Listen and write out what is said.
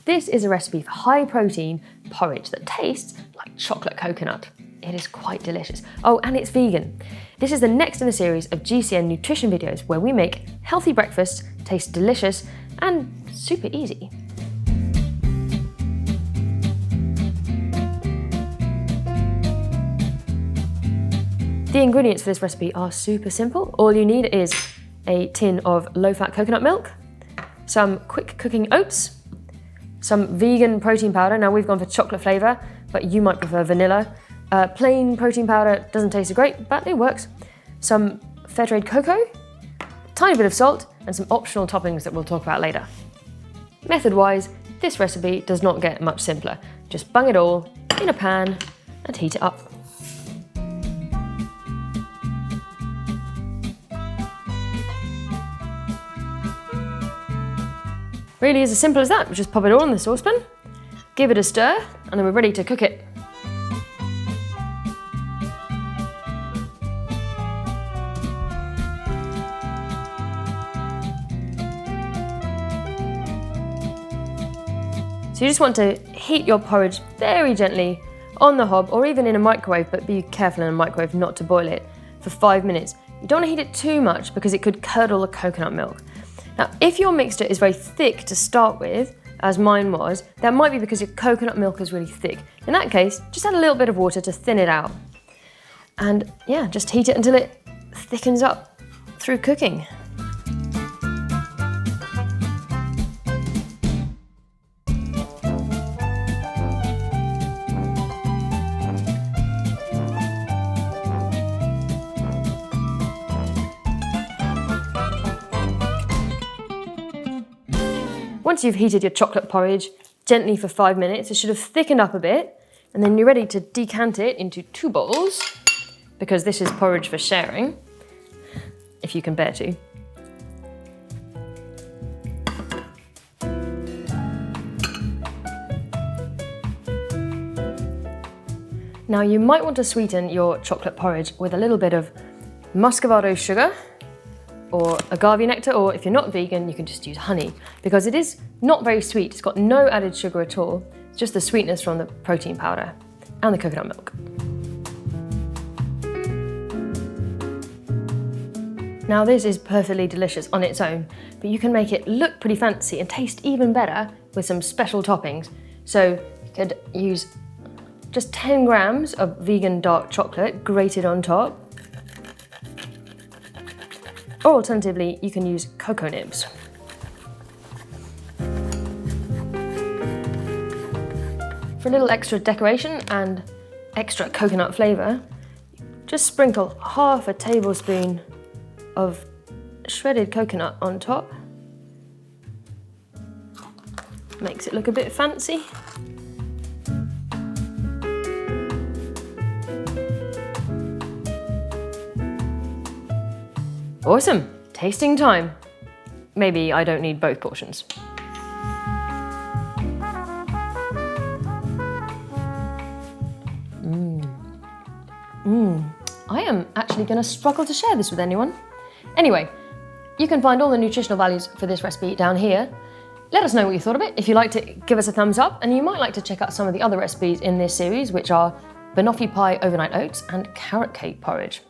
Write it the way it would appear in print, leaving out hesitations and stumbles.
This is a recipe for high protein porridge that tastes like chocolate coconut. It is quite delicious. Oh, and it's vegan. This is the next in a series of GCN nutrition videos where we make healthy breakfasts taste delicious and super easy. The ingredients for this recipe are super simple. All you need is a tin of low-fat coconut milk, some quick cooking oats, some vegan protein powder. Now we've gone for chocolate flavour, but you might prefer vanilla. Plain protein powder doesn't taste so great, but it works. Some fair trade cocoa, a tiny bit of salt, and some optional toppings that we'll talk about later. Method-wise, this recipe does not get much simpler. Just bung it all in a pan and heat it up. Really is as simple as that. We just pop it all in the saucepan, give it a stir, and then we're ready to cook it. So you just want to heat your porridge very gently on the hob or even in a microwave, but be careful in a microwave not to boil it for 5 minutes. You don't want to heat it too much because it could curdle the coconut milk. Now, if your mixture is very thick to start with, as mine was, that might be because your coconut milk is really thick. In that case, just add a little bit of water to thin it out. And yeah, just heat it until it thickens up through cooking. Once you've heated your chocolate porridge gently for 5 minutes, it should have thickened up a bit, and then you're ready to decant it into 2 bowls, because this is porridge for sharing, if you can bear to. Now you might want to sweeten your chocolate porridge with a little bit of muscovado sugar, or agave nectar, or if you're not vegan, you can just use honey, because it is not very sweet. It's got no added sugar at all, just the sweetness from the protein powder and the coconut milk. Now this is perfectly delicious on its own, but you can make it look pretty fancy and taste even better with some special toppings. So you could use just 10 grams of vegan dark chocolate grated on top, or alternatively, you can use cocoa nibs. For a little extra decoration and extra coconut flavour, just sprinkle half a tablespoon of shredded coconut on top. Makes it look a bit fancy. Awesome, tasting time. Maybe I don't need both portions. I am actually gonna struggle to share this with anyone. Anyway, you can find all the nutritional values for this recipe down here. Let us know what you thought of it. If you liked it, give us a thumbs up, and you might like to check out some of the other recipes in this series, which are banoffee pie overnight oats and carrot cake porridge.